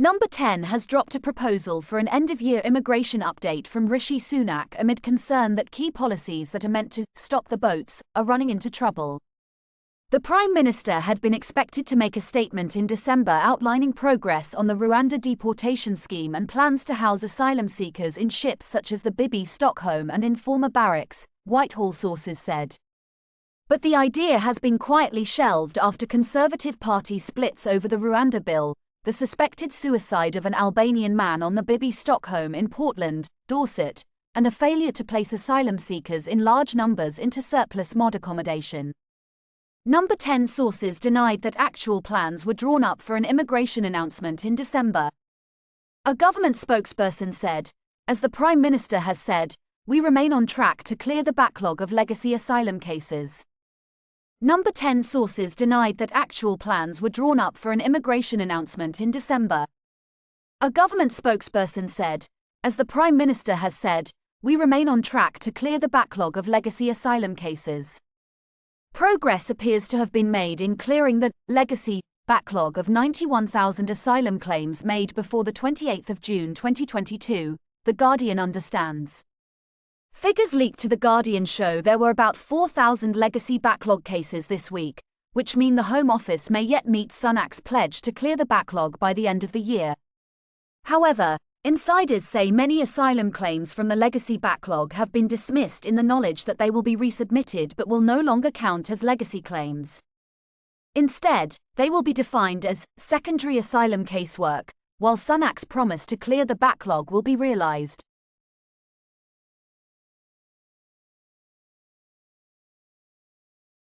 Number 10 has dropped a proposal for an end-of-year immigration update from Rishi Sunak amid concern that key policies that are meant to stop the boats are running into trouble. The Prime Minister had been expected to make a statement in December outlining progress on the Rwanda deportation scheme and plans to house asylum seekers in ships such as the Bibi Stockholm and in former barracks, Whitehall sources said. But the idea has been quietly shelved after Conservative Party splits over the Rwanda bill, the suspected suicide of an Albanian man on the Bibi Stockholm in Portland, Dorset, and a failure to place asylum seekers in large numbers into surplus mod accommodation. Number 10 sources denied that actual plans were drawn up for an immigration announcement in December. A government spokesperson said, "As the Prime Minister has said, we remain on track to clear the backlog of legacy asylum cases." Number 10 sources denied that actual plans were drawn up for an immigration announcement in December. A government spokesperson said, "As the Prime Minister has said, we remain on track to clear the backlog of legacy asylum cases." Progress appears to have been made in clearing the legacy backlog of 91,000 asylum claims made before the 28th of June 2022, The Guardian understands. Figures leaked to The Guardian show there were about 4,000 legacy backlog cases this week, which mean the Home Office may yet meet Sunak's pledge to clear the backlog by the end of the year. However, insiders say many asylum claims from the legacy backlog have been dismissed in the knowledge that they will be resubmitted but will no longer count as legacy claims. Instead, they will be defined as secondary asylum casework, while Sunak's promise to clear the backlog will be realized.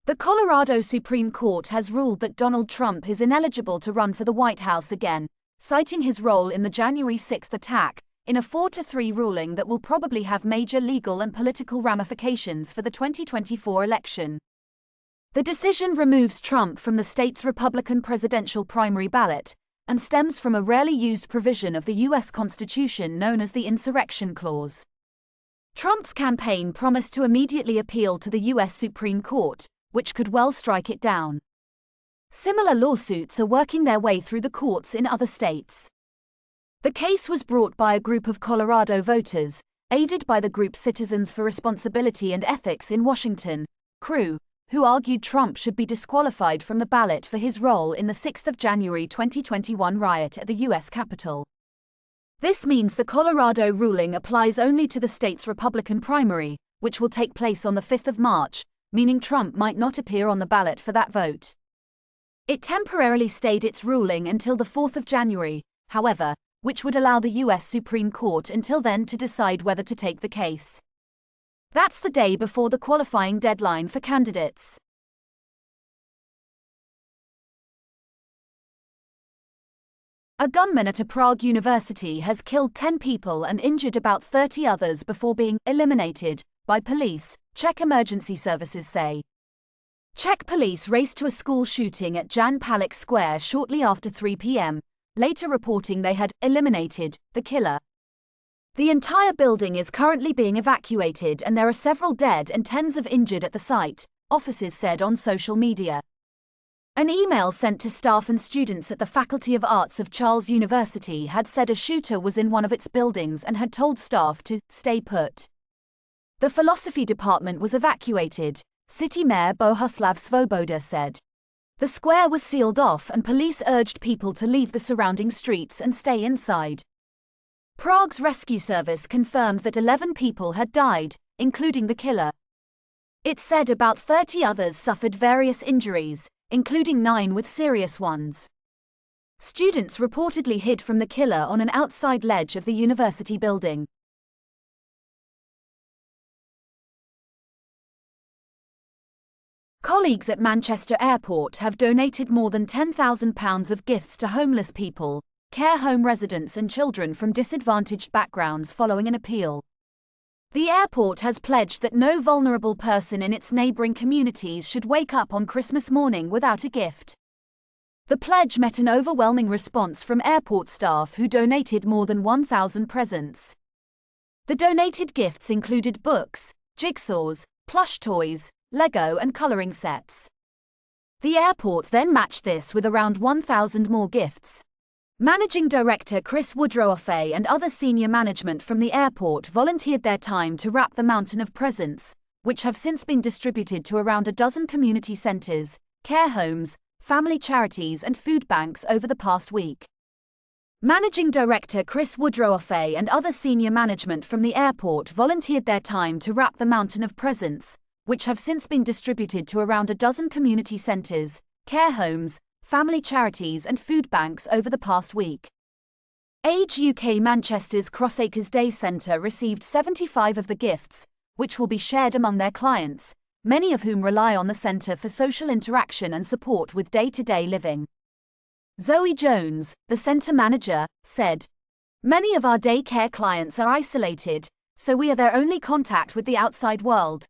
The Colorado Supreme Court has ruled that Donald Trump is ineligible to run for the White House again, citing his role in the January 6 attack, in a 4-3 ruling that will probably have major legal and political ramifications for the 2024 election. The decision removes Trump from the state's Republican presidential primary ballot, and stems from a rarely used provision of the U.S. Constitution known as the Insurrection Clause. Trump's campaign promised to immediately appeal to the U.S. Supreme Court, which could well strike it down. Similar lawsuits are working their way through the courts in other states. The case was brought by a group of Colorado voters, aided by the group Citizens for Responsibility and Ethics in Washington, CREW, who argued Trump should be disqualified from the ballot for his role in the 6 January 2021 riot at the U.S. Capitol. This means the Colorado ruling applies only to the state's Republican primary, which will take place on the 5th of March, meaning Trump might not appear on the ballot for that vote. It temporarily stayed its ruling until the 4th of January, however, which would allow the U.S. Supreme Court until then to decide whether to take the case. That's the day before the qualifying deadline for candidates. A gunman at a Prague university has killed 10 people and injured about 30 others before being eliminated by police, Czech emergency services say. Czech police raced to a school shooting at Jan Palach Square shortly after 3 p.m., later reporting they had eliminated the killer. The entire building is currently being evacuated and there are several dead and tens of injured at the site, officers said on social media. An email sent to staff and students at the Faculty of Arts of Charles University had said a shooter was in one of its buildings and had told staff to stay put. The philosophy department was evacuated, City Mayor Bohuslav Svoboda said. The square was sealed off and police urged people to leave the surrounding streets and stay inside. Prague's rescue service confirmed that 11 people had died, including the killer. It said about 30 others suffered various injuries, including 9 with serious ones. Students reportedly hid from the killer on an outside ledge of the university building. Colleagues at Manchester Airport have donated more than £10,000 of gifts to homeless people, care home residents and children from disadvantaged backgrounds following an appeal. The airport has pledged that no vulnerable person in its neighbouring communities should wake up on Christmas morning without a gift. The pledge met an overwhelming response from airport staff who donated more than 1,000 presents. The donated gifts included books, jigsaws, plush toys, Lego and colouring sets. The airport then matched this with around 1,000 more gifts. Managing Director Chris Woodrow-Offe and other senior management from the airport volunteered their time to wrap the mountain of presents, which have since been distributed to around a dozen community centers, care homes, family charities and food banks over the past week. Managing Director Chris Woodrow-Offe and other senior management from the airport volunteered their time to wrap the mountain of presents, which have since been distributed to around a dozen community centres, care homes, family charities and food banks over the past week. Age UK Manchester's Crossacres Day Centre received 75 of the gifts, which will be shared among their clients, many of whom rely on the centre for social interaction and support with day-to-day living. Zoe Jones, the centre manager, said, "Many of our daycare clients are isolated, so we are their only contact with the outside world.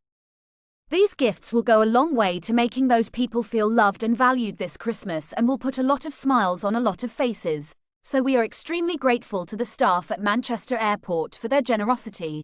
These gifts will go a long way to making those people feel loved and valued this Christmas and will put a lot of smiles on a lot of faces, so we are extremely grateful to the staff at Manchester Airport for their generosity."